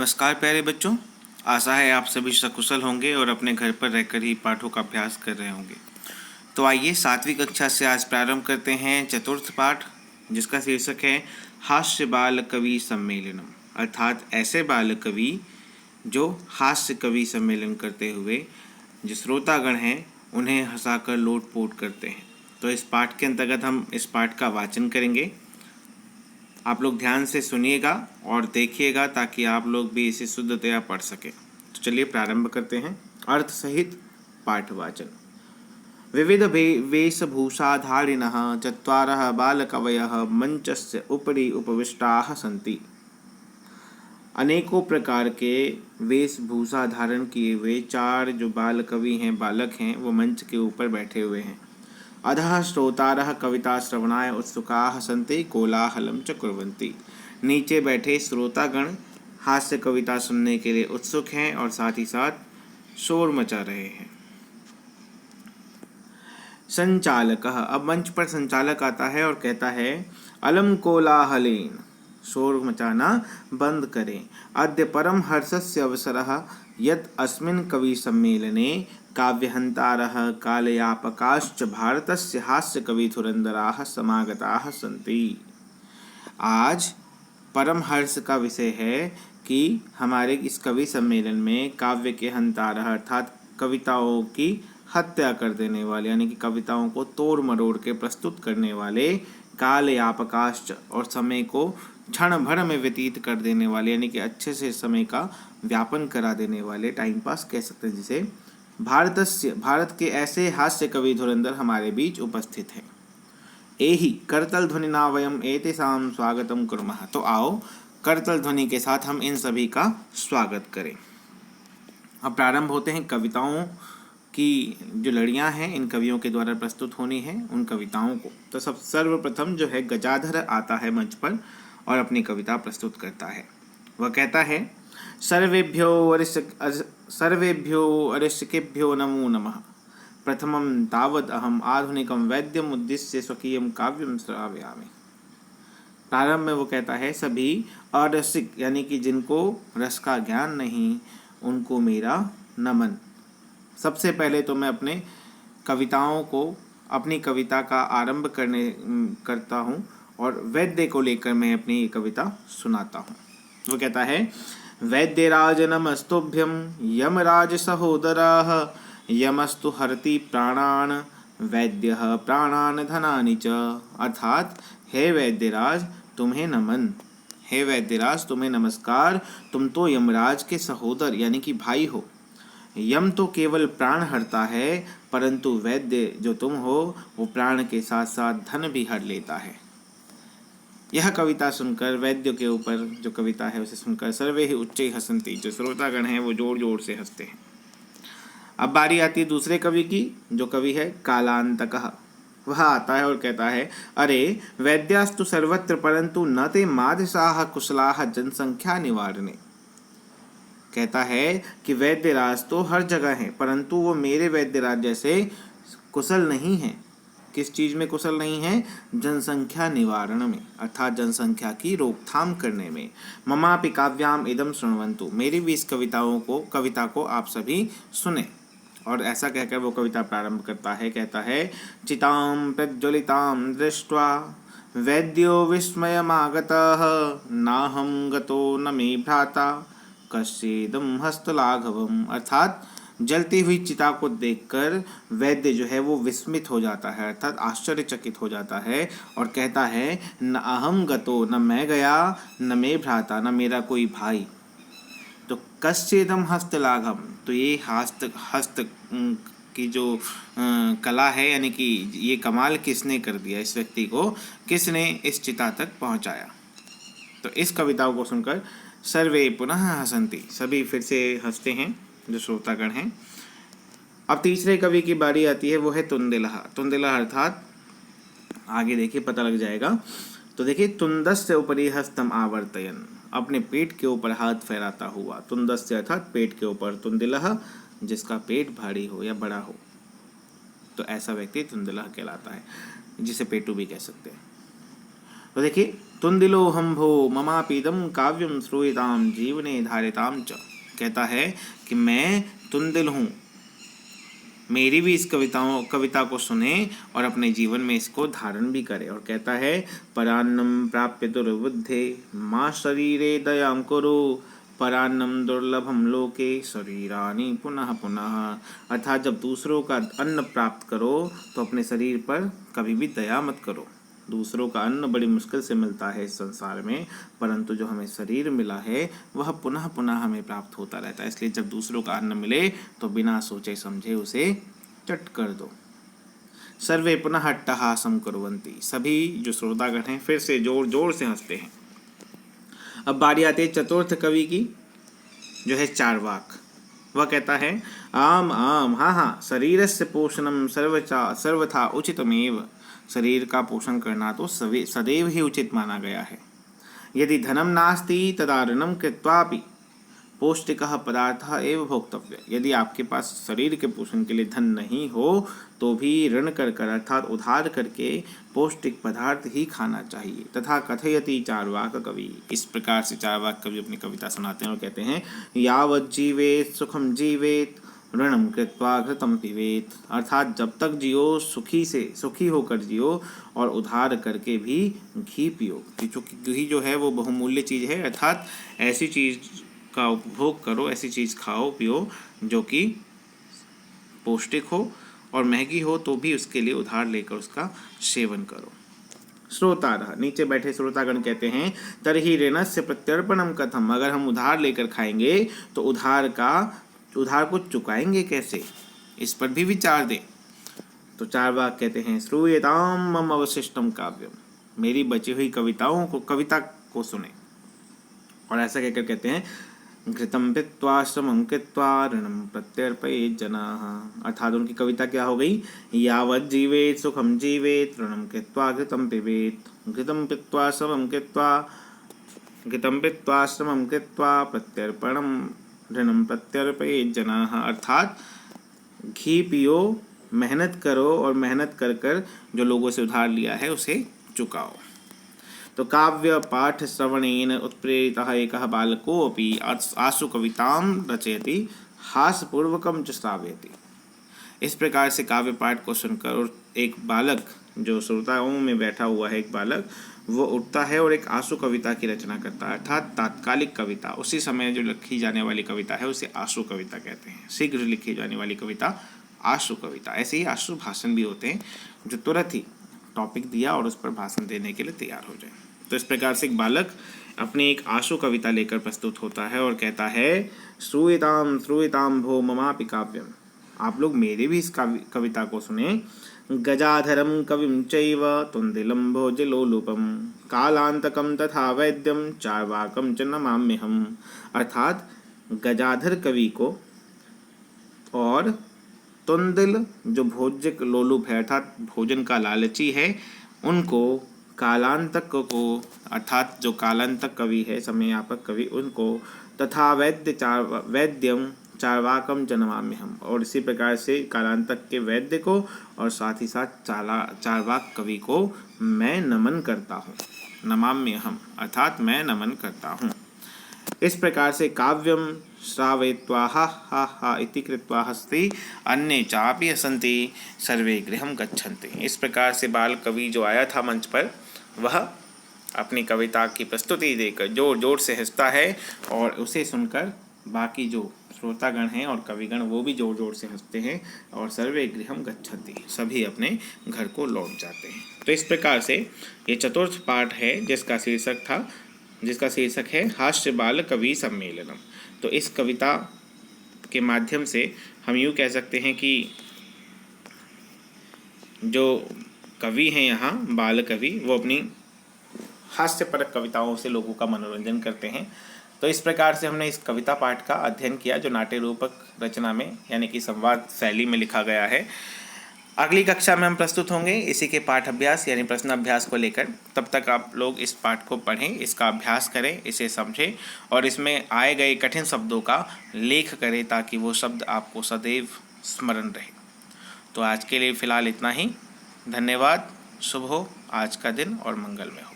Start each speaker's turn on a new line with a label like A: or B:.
A: नमस्कार प्यारे बच्चों, आशा है आप सभी सकुशल होंगे और अपने घर पर रहकर ही पाठों का अभ्यास कर रहे होंगे। तो आइए 7वीं कक्षा से आज प्रारंभ करते हैं चतुर्थ पाठ, जिसका शीर्षक है हास्य बाल कवि सम्मेलनम। अर्थात ऐसे बाल कवि जो हास्य कवि सम्मेलन करते हुए जो श्रोतागण हैं उन्हें हंसाकर लोटपोट करते हैं। तो इस पाठ के अंतर्गत हम इस पाठ का वाचन करेंगे। आप लोग ध्यान से सुनिएगा और देखिएगा ताकि आप लोग भी इसे शुद्धतया पढ़ सकें। तो चलिए प्रारंभ करते हैं। अर्थ सहित पाठवाचन। विविध वेशभूषाधारिणः चत्वारः बालकवयः मंचस्य उपरि उपविष्टाः सन्ति। अनेकों प्रकार के वेशभूषा धारण किए हुए 4 जो बाल कवि हैं, बालक हैं, वो मंच के ऊपर बैठे हुए हैं। अधः श्रोतारः कविता श्रवणाय उत्सुकाः सन्ति कोलाहलं च कुर्वन्ति। नीचे बैठे श्रोतागण हास्य कविता सुनने के लिए उत्सुक हैं और साथ ही साथ शोर मचा रहे हैं। संचालकः, अब मंच पर संचालक आता है और कहता है अलम कोलाहलेन, शोर मचाना बंद करें। अद्य परम हर्षस्य अवसरः यत् अस्मिन् कवि सम्मेलने काव्यहन्तारः कालयापकाश्च भारतस्य हास्य कवि धुरंधराः समागताः सन्ति। आज परम हर्ष का विषय है कि हमारे इस कवि सम्मेलन में काव्य के हंतारः अर्थात कविताओं की हत्या कर देने वाले, यानी कि कविताओं को तोड़ मरोड़ के प्रस्तुत करने वाले, कालयापकाश्च और समय को क्षण भर में व्यतीत कर देने वाले, यानी कि अच्छे से समय का व्यापन करा देने वाले, टाइम पास कह सकते हैं जिसे, भारत के ऐसे हास्य कवि धुरंधर हमारे बीच उपस्थित हैं। एहि करतल ध्वनिना वयम एतेषां स्वागतम कुर्मः। तो आओ करतल ध्वनि के साथ हम इन सभी का स्वागत करें। अब प्रारंभ होते हैं कविताओं की जो लड़ियां हैं इन कवियों के द्वारा प्रस्तुत होनी है उन कविताओं को। तो सर्वप्रथम जो है गजाधर आता है मंच पर और अपनी कविता प्रस्तुत करता है। वह कहता है सर्वेभ्यो अरिष्केभ्यो नमो नमः। प्रथमं तावत् अहम् आधुनिकं वैद्यम उद्दिश्य स्वकीयं काव्यं श्रावयामि। प्रारंभ में वो कहता है सभी अरसिक यानी कि जिनको रस का ज्ञान नहीं उनको मेरा नमन। सबसे पहले तो मैं अपने कविताओं को अपनी कविता का आरंभ करता हूँ और वैद्य को लेकर मैं अपनी कविता सुनाता हूँ। वो कहता है वैद्यराज नमस्तुभ्यं यमराज सहोदराः यमस्तु हरति प्राणान वैद्यः प्राणान धनानि च। अर्थात हे वैद्यराज तुम्हें नमन, हे वैद्यराज तुम्हें नमस्कार, तुम तो यमराज के सहोदर यानी कि भाई हो। यम तो केवल प्राण हरता है परंतु वैद्य जो तुम हो वो प्राण के साथ साथ धन भी हर लेता है। यह कविता सुनकर वैद्य के ऊपर जो कविता है उसे सुनकर सर्वे ही उच्चै हसन्ति, जो श्रोतागण हैं वो जोर जोर से हंसते हैं। अब बारी आती है दूसरे कवि की, जो कवि है कालांतकः। वह आता है और कहता है अरे वैद्यास्तु सर्वत्र परंतु न ते मादृशाः कुशलाः जनसंख्या निवारणे। कहता है कि वैद्यराज तो हर जगह हैं परंतु वो मेरे वैद्यराज जैसे कुशल नहीं हैं। किस चीज़ में कुशल नहीं है? जनसंख्या निवारण में, अर्थात जनसंख्या की रोकथाम करने में। ममापि काव्याम इदम शृण्वन्तु, मेरी भी इस कविता को आप सभी सुने। और ऐसा कहकर वो कविता प्रारंभ करता है, कहता है चितां प्रज्वलितां दृष्ट्वा वैद्यो विस्मयमागतः नाहं गतो न मे भ्राता कश्चिदं हस्तलाघवम्। अर्थात जलती हुई चिता को देखकर वैद्य जो है वो विस्मित हो जाता है, अर्थात आश्चर्यचकित हो जाता है और कहता है न अहम गतो, न मैं गया, न मे भ्राता, न मेरा कोई भाई। तो कश्चिदम हस्तलाघवम, तो ये हस्त की जो कला है यानी कि ये कमाल किसने कर दिया, इस व्यक्ति को किसने इस चिता तक पहुंचाया। तो इस कविताओं को सुनकर सर्वे पुनः हसन्ति, सभी फिर से हंसते हैं जो श्रोतागण हैं। अब तीसरे कवि की बारी आती है, वो है तुंदिलः। तुंदिलः अर्थात आगे देखिए पता लग जाएगा। तो देखिए तुंदस्य उपरि हस्तम आवर्तयन, अपने पेट के ऊपर हाथ फैलाता हुआ। तुंदस्य अर्थात पेट के ऊपर, तुंदिलः जिसका पेट भारी हो या बड़ा हो, तो ऐसा व्यक्ति तुंदिलः कहलाता है, जिसे पेटू भी कह सकते हैं। तो देखिए तुंदिलोहम भो ममापीदम काव्यम श्रूयताम जीवने धारिताम च। कहता है कि मैं तुंदिल हूँ, मेरी भी इस कविता को सुने और अपने जीवन में इसको धारण भी करे। और कहता है परान्नम प्राप्य दुर्बुद्धे माँ शरीरे दयाम कुरु परान्नम दुर्लभम लोके शरीरानि पुनः पुनः। अर्थात जब दूसरों का अन्न प्राप्त करो तो अपने शरीर पर कभी भी दया मत करो। दूसरों का अन्न बड़ी मुश्किल से मिलता है इस संसार में, परंतु जो हमें शरीर मिला है वह पुनः पुनः हमें प्राप्त होता रहता है। इसलिए जब दूसरों का अन्न मिले तो बिना सोचे समझे उसे चट कर दो। सर्वे पुनः अट्टहासम कुर्वन्ति। सभी जो श्रोतागण हैं फिर से जोर जोर से हंसते हैं। अब बारी आती है चतुर्थ कवि की, जो है चार्वाक। वह कहता है आम आम हाँ हाँ शरीरस्य पोषणम सर्वथा उचितमेव। शरीर का पोषण करना तो सदैव ही उचित माना गया है। यदि धनम नास्ति तदा ऋणम कृत्वापि पौष्टिकः पदार्थः एव भोक्तव्य। यदि आपके पास शरीर के पोषण के लिए धन नहीं हो तो भी ऋण कर अर्थात उधार करके पौष्टिक पदार्थ ही खाना चाहिए। तथा कथयति चार्वाक कवि। इस प्रकार से चार्वाक कवि अपनी कविता सुनाते हैं और कहते हैं यावत् जीवेत सुखम जीवेत ऋणम कृत्वा घृतम पिबेत। अर्थात जब तक जियो सुखी होकर जियो और उधार करके भी घी पियो, क्योंकि घी जो है वो बहुमूल्य चीज़ है। अर्थात ऐसी चीज़ का उपभोग करो, ऐसी चीज़ खाओ पियो जो कि पौष्टिक हो और महंगी हो तो भी उसके लिए उधार लेकर उसका सेवन करो। श्रोतारः, नीचे बैठे श्रोतागण कहते हैं तर्हि ऋणस्य प्रत्यर्पणम कथम। अगर हम उधार लेकर खाएंगे तो उधार को चुकाएंगे कैसे, इस पर भी विचार दें। तो चार्वाक कहते हैं श्रूयताम मम अवशिष्टम काव्यम। मेरी बची हुई कविता को सुने। और ऐसा कहकर कहते हैं घृतम पित्वा श्रमं कृत्वा ऋणम प्रत्यर्पयेत् जनाः। अर्थात उनकी कविता क्या हो गई, यावत् जीवेत् सुखम जीवेत् ऋणम कृत्वा घृतम पिबेत्। घृतम पित्वा श्रमं कृत्वा प्रत्यर्पणम ऋणम प्रत्यर्पयेत् जनाः। अर्थात घी पियो, मेहनत करो और मेहनत कर कर जो लोगों से उधार लिया है उसे चुकाओ। तो काव्य पाठ श्रवणेन उत्प्रेरितः एकः बालकोऽपि आशु कवितां रचयति हास्यपूर्वकं च श्रावयति। इस प्रकार से काव्य पाठ को सुनकर और एक बालक जो श्रोताओं में बैठा हुआ है, एक बालक वो उठता है और एक आशु कविता की रचना करता है। अर्थात तात्कालिक कविता, उसी समय जो लिखी जाने वाली कविता है उसे आशु कविता कहते हैं। शीघ्र लिखी जाने वाली कविता आशु कविता। ऐसे ही आशु भाषण भी होते हैं जो तुरंत ही टॉपिक दिया और उस पर भाषण देने के लिए तैयार हो जाए। तो इस प्रकार से एक बालक अपनी एक आशु कविता लेकर प्रस्तुत होता है और कहता है श्रूयताम श्रूयताम भो ममापि काव्यम। आप लोग मेरे भी इस कविता को सुने। गजाधरम कविम चैव तुंदिलम भोजलोलुपम कालांतकम तथा वैद्यम चार्वाकम च नमाम्यहम्। अर्थात गजाधर कवि को और तुंदिल जो भोज्य लोलुप है अर्थात भोजन का लालची है, उनको कालांतक को अर्थात जो कालांतक कवि है, समयापक कवि, उनको तथा वैद्यम चार्वाकम जन्माम्यहम्। और इसी प्रकार से कालांतक के वैद्य को और साथ ही साथ चार्वाक कवि को मैं नमन करता हूँ। नमाम्यहम् अर्थात मैं नमन करता हूँ। इस प्रकार से काव्यम श्रावयित्वा हा हा हा इति कृत्वा हस्ति अन्ये चापि हसन्ति सर्वे गृहं गच्छन्ति। इस प्रकार से बाल कवि जो आया था मंच पर वह अपनी कविता की प्रस्तुति देकर जोर जोर से हंसता है और उसे सुनकर बाकी जो श्रोतागण हैं और कविगण वो भी जोर जोर से हंसते हैं और सर्वे गृहं गच्छन्ति, सभी अपने घर को लौट जाते हैं। तो इस प्रकार से ये चतुर्थ पाठ है जिसका शीर्षक है हास्य बाल कवि सम्मेलनम। तो इस कविता के माध्यम से हम यूँ कह सकते हैं कि जो कवि हैं यहाँ बाल कवि, वो अपनी हास्यपरक कविताओं से लोगों का मनोरंजन करते हैं। तो इस प्रकार से हमने इस कविता पाठ का अध्ययन किया जो नाट्य रूपक रचना में यानी कि संवाद शैली में लिखा गया है। अगली कक्षा में हम प्रस्तुत होंगे इसी के पाठ अभ्यास यानी प्रश्न अभ्यास को लेकर। तब तक आप लोग इस पाठ को पढ़ें, इसका अभ्यास करें, इसे समझें और इसमें आए गए कठिन शब्दों का लेख करें ताकि वो शब्द आपको सदैव स्मरण रहे। तो आज के लिए फ़िलहाल इतना ही। धन्यवाद। शुभ हो आज का दिन और मंगलमय हो।